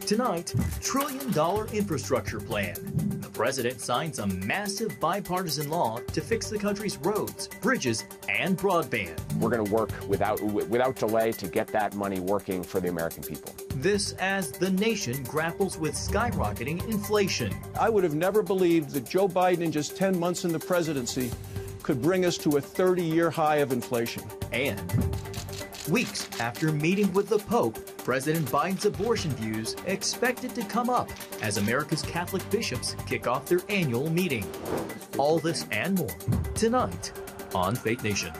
Tonight, trillion-dollar infrastructure plan. The president signs a massive bipartisan law to fix the country's roads, bridges, and broadband. We're going to work without delay to get that money working for the American people. This as the nation grapples with skyrocketing inflation. I would have never believed that Joe Biden, in just 10 months in the presidency, could bring us to a 30-year high of inflation. And weeks after meeting with the Pope, President Biden's abortion views expected to come up as America's Catholic bishops kick off their annual meeting. All this and more tonight on Faith Nation.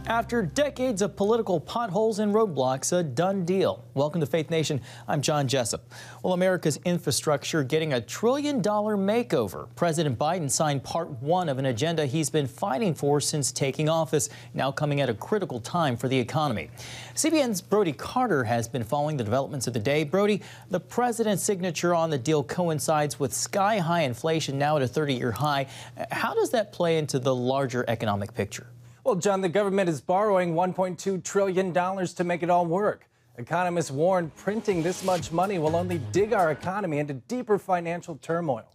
After decades of political potholes and roadblocks, a done deal. Welcome to Faith Nation. I'm John Jessup. Well, America's infrastructure getting a $1 trillion makeover. President Biden signed part one of an agenda he's been fighting for since taking office, now coming at a critical time for the economy. CBN's Brody Carter has been following the developments of the day. Brody, the president's signature on the deal coincides with sky-high inflation, now at a 30-year high. How does that play into the larger economic picture? Well, John, the government is borrowing $1.2 trillion to make it all work. Economists warn printing this much money will only dig our economy into deeper financial turmoil.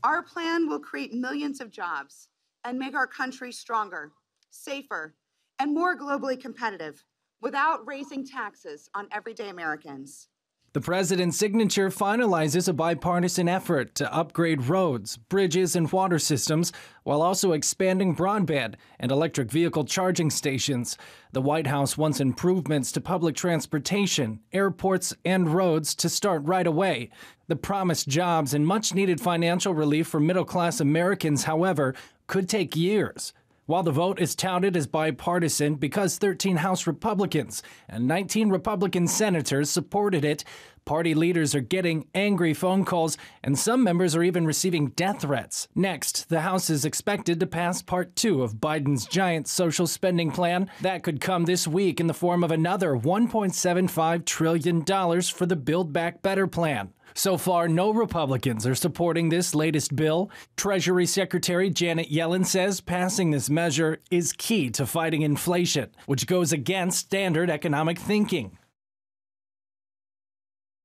Our plan will create millions of jobs and make our country stronger, safer, and more globally competitive without raising taxes on everyday Americans. The president's signature finalizes a bipartisan effort to upgrade roads, bridges, and water systems while also expanding broadband and electric vehicle charging stations. The White House wants improvements to public transportation, airports, and roads to start right away. The promised jobs and much-needed financial relief for middle-class Americans, however, could take years. While the vote is touted as bipartisan because 13 House Republicans and 19 Republican senators supported it, party leaders are getting angry phone calls, and some members are even receiving death threats. Next, the House is expected to pass Part 2 of Biden's giant social spending plan. That could come this week in the form of another $1.75 trillion for the Build Back Better plan. So far, no Republicans are supporting this latest bill. Treasury Secretary Janet Yellen says passing this measure is key to fighting inflation, which goes against standard economic thinking.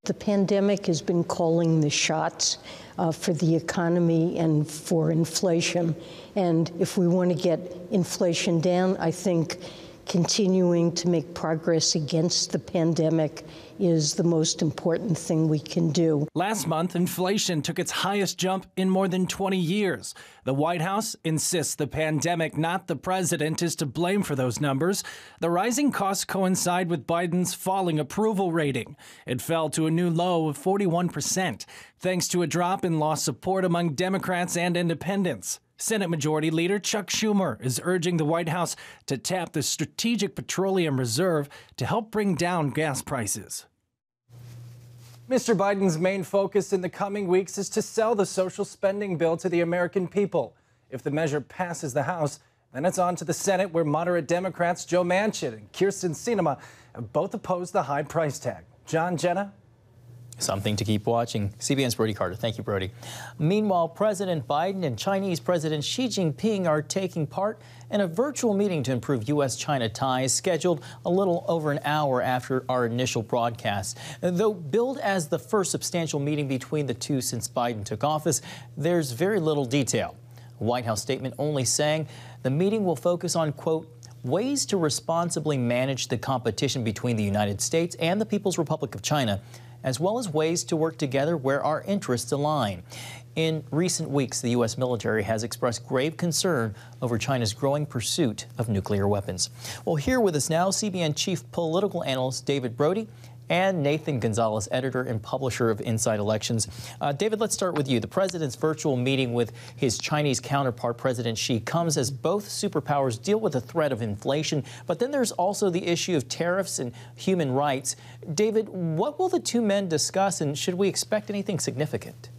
The pandemic has been calling the shots for the economy and for inflation. And if we want to get inflation down, I think continuing to make progress against the pandemic is the most important thing we can do. Last month, inflation took its highest jump in more than 20 years. The White House insists the pandemic, not the president, is to blame for those numbers. The rising costs coincide with Biden's falling approval rating. It fell to a new low of 41%, thanks to a drop in lost support among Democrats and independents. Senate Majority Leader Chuck Schumer is urging the White House to tap the Strategic Petroleum Reserve to help bring down gas prices. Mr. Biden's main focus in the coming weeks is to sell the social spending bill to the American people. If the measure passes the House, then it's on to the Senate, where moderate Democrats Joe Manchin and Kyrsten Sinema have both opposed the high price tag. John, Jenna? Something to keep watching. CBN's Brody Carter. Thank you, Brody. Meanwhile, President Biden and Chinese President Xi Jinping are taking part in a virtual meeting to improve U.S.-China ties, scheduled a little over an hour after our initial broadcast. Though billed as the first substantial meeting between the two since Biden took office, there's very little detail. A White House statement only saying the meeting will focus on, quote, ways to responsibly manage the competition between the United States and the People's Republic of China, as well as ways to work together where our interests align. In recent weeks, the U.S. military has expressed grave concern over China's growing pursuit of nuclear weapons. Well, here with us now, CBN Chief Political Analyst David Brody and Nathan Gonzalez, editor and publisher of Inside Elections. David, let's start with you. The president's virtual meeting with his Chinese counterpart, President Xi, comes as both superpowers deal with the threat of inflation, but then there's also the issue of tariffs and human rights. David, what will the two men discuss, and should we expect anything significant?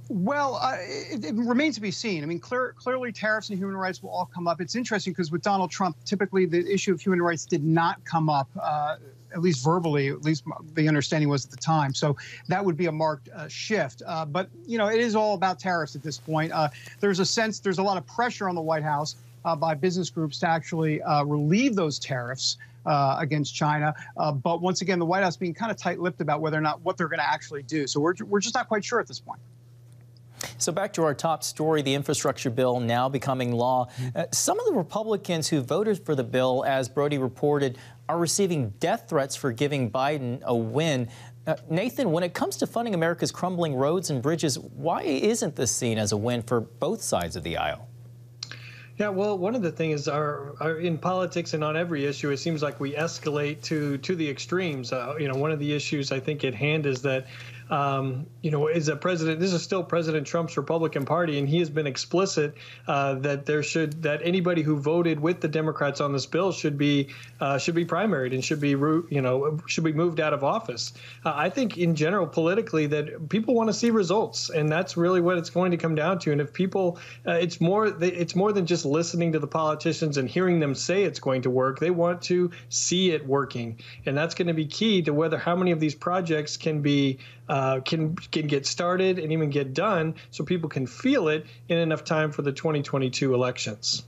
Well, it remains to be seen. I mean, clearly tariffs and human rights will all come up. It's interesting because with Donald Trump, typically the issue of human rights did not come up. at least verbally, at least the understanding was at the time. So that would be a marked shift. But, you know, it is all about tariffs at this point. There's a lot of pressure on the White House by business groups to actually relieve those tariffs against China. But once again, the White House being kind of tight-lipped about whether or not what they're going to actually do. So we're just not quite sure at this point. So back to our top story, the infrastructure bill now becoming law. Some of the Republicans who voted for the bill, as Brody reported, are receiving death threats for giving Biden a win. Nathan, when it comes to funding America's crumbling roads and bridges, why isn't this seen as a win for both sides of the aisle? Yeah, well, one of the things in politics and on every issue, it seems like we escalate to the extremes. You know, one of the issues I think at hand is that you know, is that this is still President Trump's Republican Party, and he has been explicit that anybody who voted with the Democrats on this bill should be primaried and should be moved out of office. I think in general politically that people want to see results, and that's really what it's going to come down to. And if people, it's more than just listening to the politicians and hearing them say it's going to work. They want to see it working, and that's going to be key to how many of these projects can get started and even get done so people can feel it in enough time for the 2022 elections.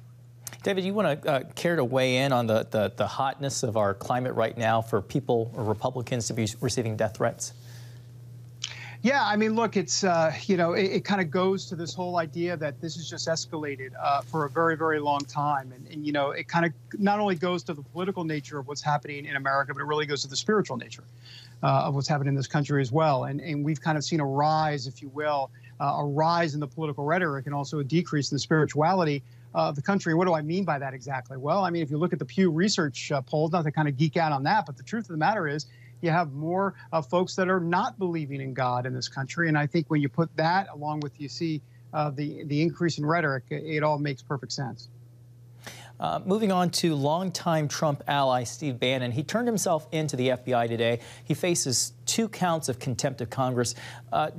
David, you want to care to weigh in on the hotness of our climate right now for people or Republicans to be receiving death threats? Yeah, I mean, look, it's, you know, it kind of goes to this whole idea that this has just escalated for a very, very long time. And, you know, it kind of not only goes to the political nature of what's happening in America, but it really goes to the spiritual nature of what's happening in this country as well. And we've kind of seen a rise, if you will, a rise in the political rhetoric and also a decrease in the spirituality of the country. What do I mean by that exactly? Well, I mean, if you look at the Pew Research polls, not to kind of geek out on that, but the truth of the matter is you have more folks that are not believing in God in this country. And I think when you put that along with, you see the increase in rhetoric, it all makes perfect sense. Moving on to longtime Trump ally Steve Bannon. He turned himself into the FBI today. He faces 2 counts of contempt of Congress.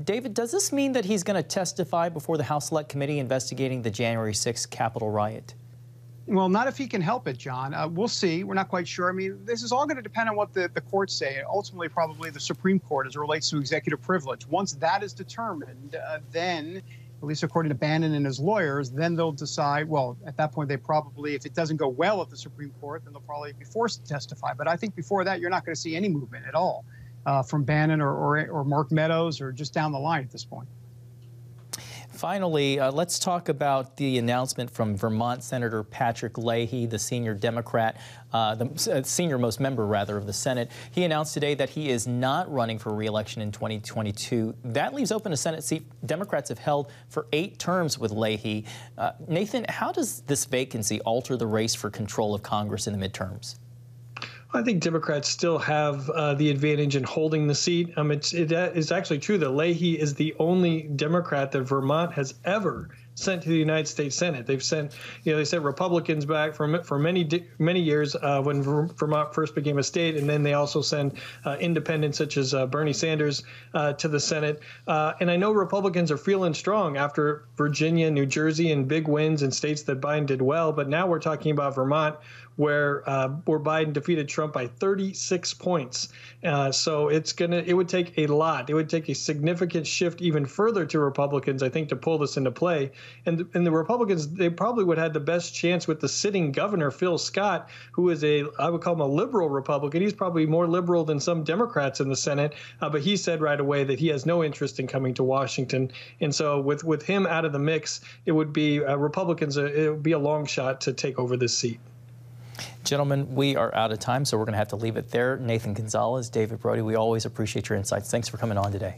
David, does this mean that he's going to testify before the House Select Committee investigating the January 6th Capitol riot? Well, not if he can help it, John. We'll see. We're not quite sure. I mean, this is all going to depend on what the courts say, and ultimately probably the Supreme Court as it relates to executive privilege. Once that is determined, then, at least according to Bannon and his lawyers, then they'll decide, well, at that point, they probably, if it doesn't go well at the Supreme Court, then they'll probably be forced to testify. But I think before that, you're not going to see any movement at all from Bannon or Mark Meadows or just down the line at this point. Finally, let's talk about the announcement from Vermont Senator Patrick Leahy, the senior Democrat, the senior most member, rather, of the Senate. He announced today that he is not running for re-election in 2022. That leaves open a Senate seat Democrats have held for 8 terms with Leahy. Nathan, how does this vacancy alter the race for control of Congress in the midterms? I think Democrats still have the advantage in holding the seat. It is actually true that Leahy is the only Democrat that Vermont has ever sent to the United States Senate. They've sent, they sent Republicans back for many years when Vermont first became a state, and then they also send independents such as Bernie Sanders to the Senate. And I know Republicans are feeling strong after Virginia, New Jersey, and big wins in states that Biden did well. But now we're talking about Vermont, where Biden defeated Trump by 36 points. So it would take a lot. It would take a significant shift even further to Republicans, I think, to pull this into play. And the Republicans, they probably would have the best chance with the sitting governor, Phil Scott, who is I would call him a liberal Republican. He's probably more liberal than some Democrats in the Senate. But he said right away that he has no interest in coming to Washington. And so with him out of the mix, it would be Republicans, it would be a long shot to take over this seat. Gentlemen, we are out of time, so we're going to have to leave it there. Nathan Gonzalez, David Brody, we always appreciate your insights. Thanks for coming on today.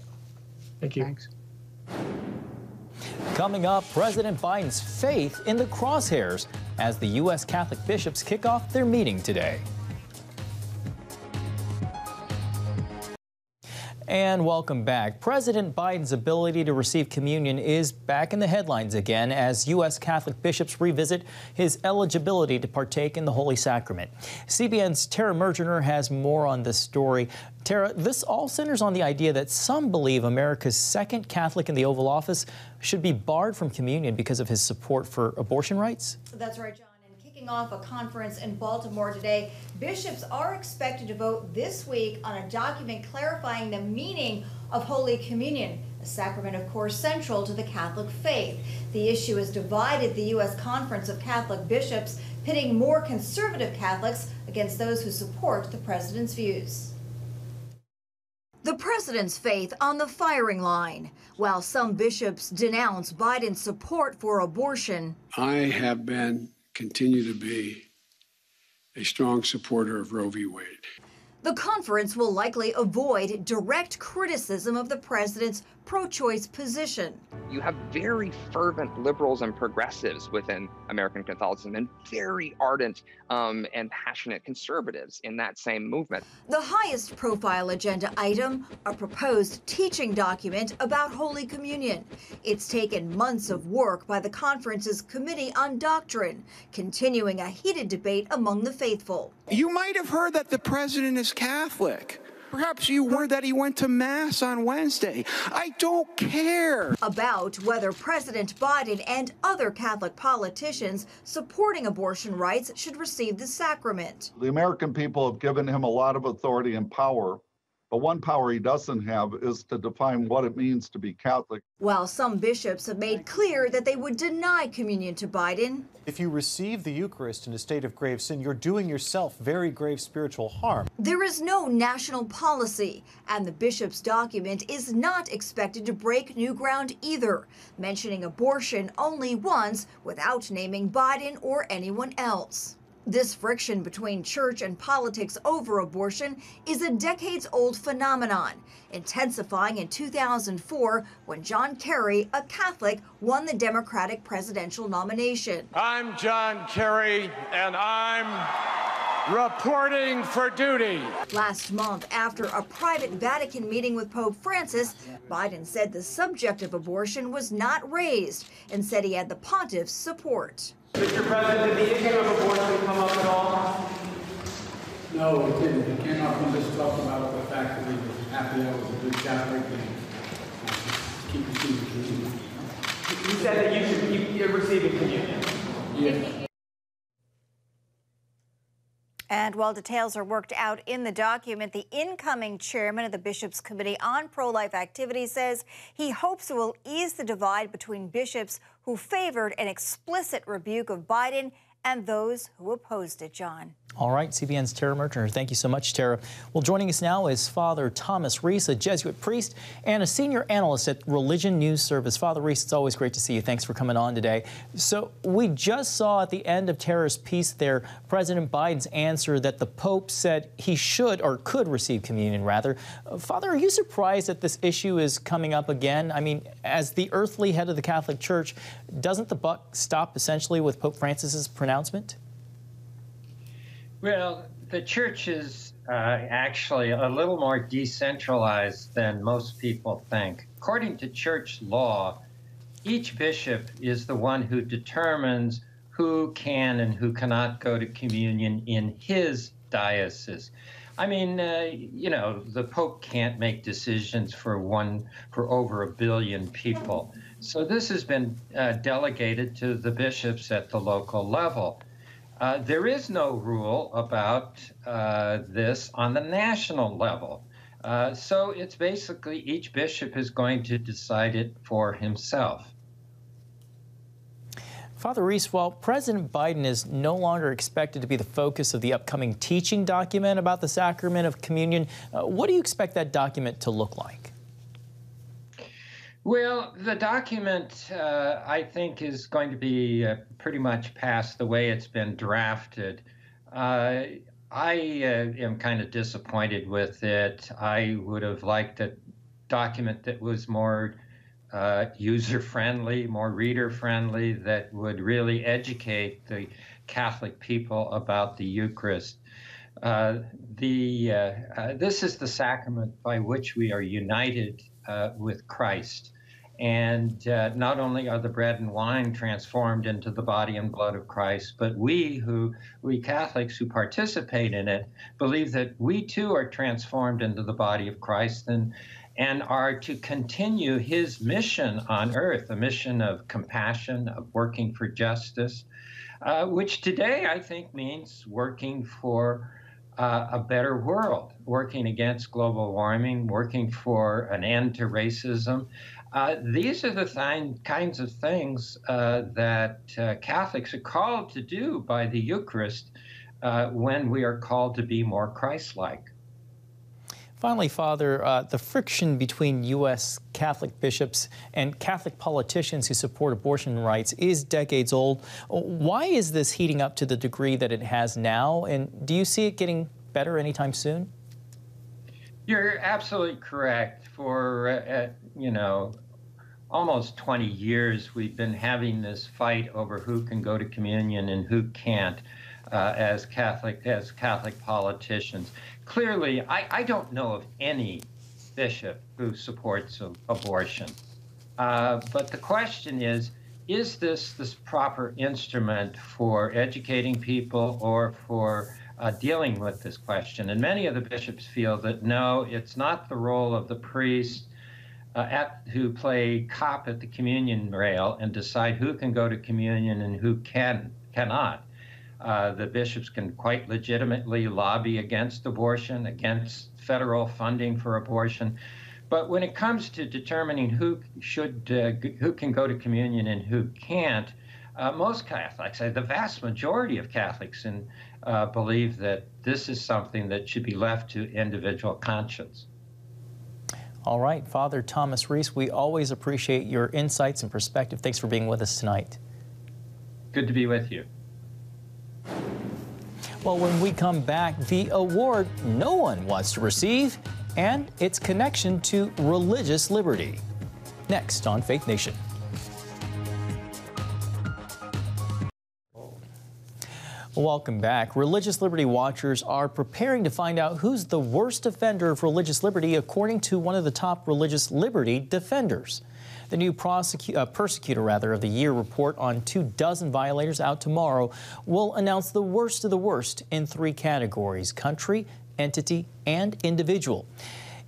Thank you. Thanks. Coming up, President Biden's faith in the crosshairs as the U.S. Catholic bishops kick off their meeting today. And welcome back. President Biden's ability to receive communion is back in the headlines again as U.S. Catholic bishops revisit his eligibility to partake in the Holy Sacrament. CBN's Tara Mergener has more on this story. Tara, this all centers on the idea that some believe America's second Catholic in the Oval Office should be barred from communion because of his support for abortion rights. That's right, John. And kicking Off a conference in Baltimore today, bishops are expected to vote this week on a document clarifying the meaning of Holy Communion, a sacrament, of course, central to the Catholic faith. The issue has divided the U.S. Conference of Catholic Bishops, pitting more conservative Catholics against those who support the president's views. The president's faith on the firing line. While some bishops denounce Biden's support for abortion, I have been, continue to be, a strong supporter of Roe v. Wade. The conference will likely avoid direct criticism of the president's pro-choice position. You have very fervent liberals and progressives within American Catholicism and very ardent and passionate conservatives in that same movement. The highest profile agenda item, a proposed teaching document about Holy Communion. It's taken months of work by the conference's Committee on Doctrine, continuing a heated debate among the faithful. You might have heard that the president is Catholic. Perhaps you heard that he went to Mass on Wednesday. I don't care. About whether President Biden and other Catholic politicians supporting abortion rights should receive the sacrament. The American people have given him a lot of authority and power, but one power he doesn't have is to define what it means to be Catholic. While some bishops have made clear that they would deny communion to Biden. If you receive the Eucharist in a state of grave sin, you're doing yourself very grave spiritual harm. There is no national policy, and the bishop's document is not expected to break new ground either, mentioning abortion only once without naming Biden or anyone else. This friction between church and politics over abortion is a decades-old phenomenon, intensifying in 2004 when John Kerry, a Catholic, won the Democratic presidential nomination. I'm John Kerry, and I'm reporting for duty. Last month, after a private Vatican meeting with Pope Francis, Biden said the subject of abortion was not raised and said he had the pontiff's support. Mr. President, did the issue of abortion come up at all? No, it didn't. It came up and just talked about the fact that he was happy I was a good Catholic and keep receiving communion. You said that you should keep receiving communion. Yeah. And while details are worked out in the document, the incoming chairman of the Bishops' Committee on Pro-Life Activities says he hopes it will ease the divide between bishops who favored an explicit rebuke of Biden and those who opposed it, John. All right, CBN's Tara Merchner. Thank you so much, Tara. Well, joining us now is Father Thomas Reese, a Jesuit priest and a senior analyst at Religion News Service. Father Reese, it's always great to see you. Thanks for coming on today. So we just saw at the end of Tara's piece there, President Biden's answer that the Pope said he should or could receive communion, rather. Father, are you surprised that this issue is coming up again? I mean, as the earthly head of the Catholic Church, doesn't the buck stop essentially with Pope Francis's pronouncement? Well, the church is actually a little more decentralized than most people think. According to church law, each bishop is the one who determines who can and who cannot go to communion in his diocese. I mean, you know, the Pope can't make decisions for over 1 billion people. So this has been delegated to the bishops at the local level. There is no rule about this on the national level. So it's basically each bishop is going to decide it for himself. Father Reese, while President Biden is no longer expected to be the focus of the upcoming teaching document about the sacrament of communion, what do you expect that document to look like? Well, the document, I think, is going to be pretty much passed the way it's been drafted. I am kind of disappointed with it. I would have liked a document that was more user-friendly, more reader-friendly, that would really educate the Catholic people about the Eucharist. This is the sacrament by which we are united with Christ. And not only are the bread and wine transformed into the body and blood of Christ, but we Catholics who participate in it believe that we too are transformed into the body of Christ and are to continue his mission on earth, a mission of compassion, of working for justice, which today I think means working for a better world, working against global warming, working for an end to racism. These are the kinds of things that Catholics are called to do by the Eucharist when we are called to be more Christ-like. Finally, Father, the friction between U.S. Catholic bishops and Catholic politicians who support abortion rights is decades old. Why is this heating up to the degree that it has now? And do you see it getting better anytime soon? You're absolutely correct. For, almost 20 years, we've been having this fight over who can go to communion and who can't as Catholic politicians. Clearly, I don't know of any bishop who supports abortion. But the question is this proper instrument for educating people or for dealing with this question? And many of the bishops feel that no, it's not the role of the priest who play cop at the communion rail and decide who can go to communion and who cannot. The bishops can quite legitimately lobby against abortion, against federal funding for abortion. But when it comes to determining who can go to communion and who can't, most Catholics, the vast majority of Catholics, believe that this is something that should be left to individual conscience. All right, Father Thomas Reese, we always appreciate your insights and perspective. Thanks for being with us tonight. Good to be with you. Well, when we come back, the award no one wants to receive and its connection to religious liberty. Next on Faith Nation. Welcome back. Religious liberty watchers are preparing to find out who's the worst offender of religious liberty according to one of the top religious liberty defenders. The new Persecutor of the Year report on 24 violators out tomorrow will announce the worst of the worst in 3 categories: country, entity, and individual.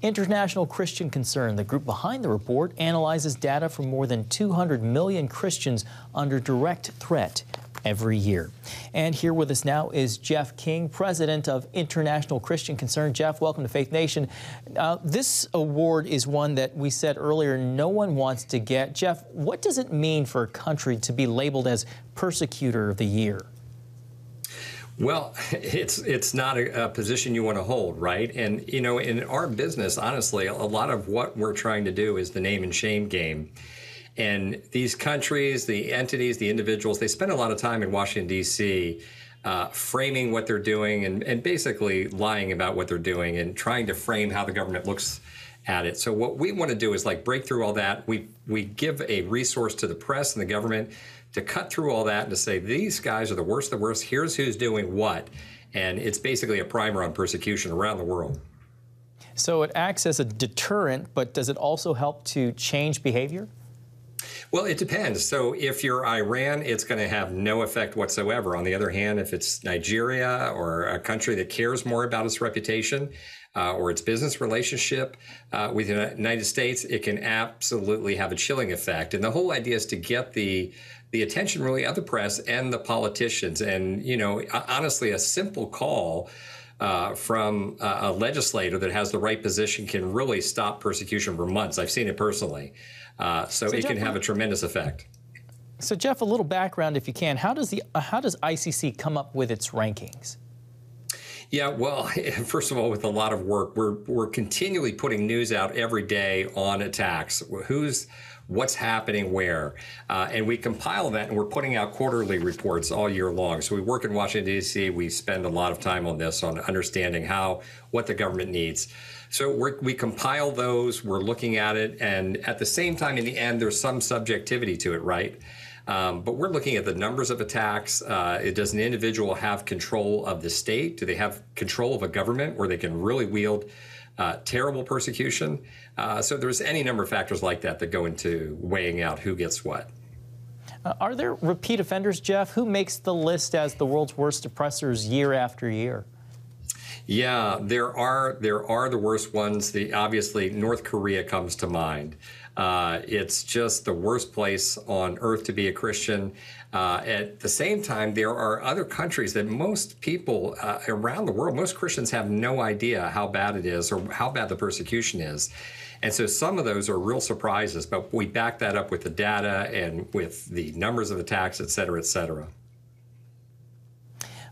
International Christian Concern, the group behind the report, analyzes data from more than 200 million Christians under direct threat every year. And here with us now is Jeff King, president of International Christian Concern. Jeff, welcome to Faith Nation. This award is one that we said earlier no one wants to get. Jeff, what does it mean for a country to be labeled as Persecutor of the Year? Well, it's not a position you want to hold, right? And, you know, in our business, honestly, a lot of what we're trying to do is the name and shame game. And these countries, the entities, the individuals, they spend a lot of time in Washington, D.C. Framing what they're doing and basically lying about what they're doing and trying to frame how the government looks at it. So what we want to do is like break through all that. We give a resource to the press and the government to cut through all that and to say, these guys are the worst of the worst. Here's who's doing what. And it's basically a primer on persecution around the world. So it acts as a deterrent, but does it also help to change behavior? Well, it depends. So if you're Iran, it's going to have no effect whatsoever. On the other hand, if it's Nigeria or a country that cares more about its reputation or its business relationship with the United States, it can absolutely have a chilling effect. And the whole idea is to get the attention really of the press and the politicians. And, you know, honestly, a simple call from a legislator that has the right position can really stop persecution for months. I've seen it personally. So it can have a tremendous effect. So, Jeff, a little background, if you can. How does ICC come up with its rankings? Yeah, well, first of all, with a lot of work, we're continually putting news out every day on attacks. What's happening where, and we compile that, and we're putting out quarterly reports all year long. So we work in Washington, D.C. We spend a lot of time on this, on understanding what the government needs. So we compile those, we're looking at it, and at the same time, in the end, there's some subjectivity to it, right? But we're looking at the numbers of attacks. Does an individual have control of the state? Do they have control of a government where they can really wield terrible persecution. So there's any number of factors like that that go into weighing out who gets what. Are there repeat offenders, Jeff? Who makes the list as the world's worst oppressors year after year? Yeah, there are the worst ones. Obviously, North Korea comes to mind. It's just the worst place on earth to be a Christian. At the same time, there are other countries that most people around the world, most Christians have no idea how bad it is or how bad the persecution is. And so some of those are real surprises, but we back that up with the data and with the numbers of attacks, et cetera, et cetera.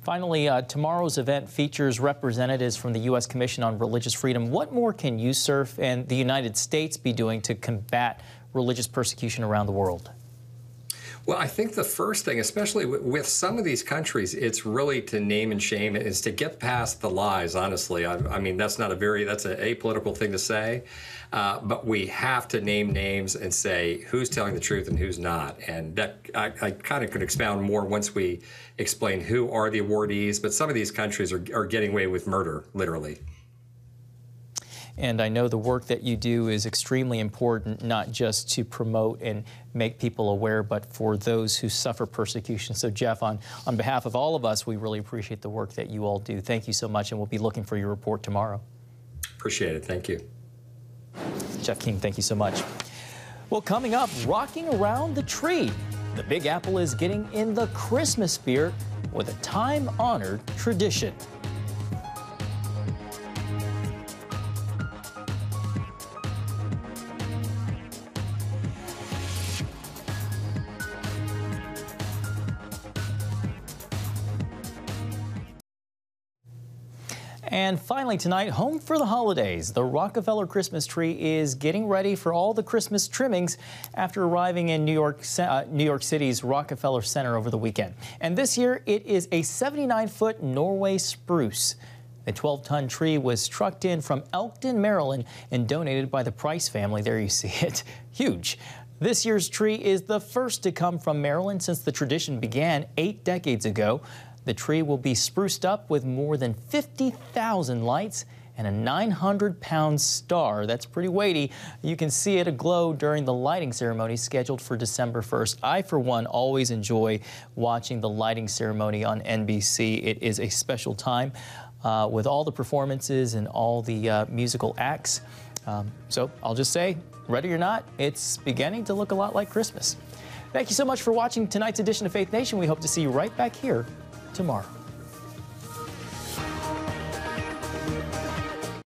Finally, tomorrow's event features representatives from the U.S. Commission on Religious Freedom. What more can USCIRF and the United States be doing to combat religious persecution around the world? Well, I think the first thing, especially with some of these countries, it's really to name and shame. Is to get past the lies, honestly. I mean, that's an apolitical thing to say, but we have to name names and say who's telling the truth and who's not. And that I kind of could expound more once we explain who are the awardees, but some of these countries are getting away with murder, literally. And I know the work that you do is extremely important, not just to promote and make people aware, but for those who suffer persecution. So, Jeff, on behalf of all of us, we really appreciate the work that you all do. Thank you so much, and we'll be looking for your report tomorrow. Appreciate it. Thank you. Jeff King, thank you so much. Well, coming up, rocking around the tree. The Big Apple is getting in the Christmas spirit with a time-honored tradition. And finally tonight, home for the holidays. The Rockefeller Christmas tree is getting ready for all the Christmas trimmings after arriving in New York City's Rockefeller Center over the weekend. And this year, it is a 79-foot Norway spruce. The 12-ton tree was trucked in from Elkton, Maryland, and donated by the Price family. There you see it. Huge. This year's tree is the first to come from Maryland since the tradition began 8 decades ago. The tree will be spruced up with more than 50,000 lights and a 900-pound star. That's pretty weighty. You can see it aglow during the lighting ceremony scheduled for December 1st. I, for one, always enjoy watching the lighting ceremony on NBC. It is a special time with all the performances and all the musical acts. So I'll just say, ready or not, it's beginning to look a lot like Christmas. Thank you so much for watching tonight's edition of Faith Nation. We hope to see you right back here tomorrow.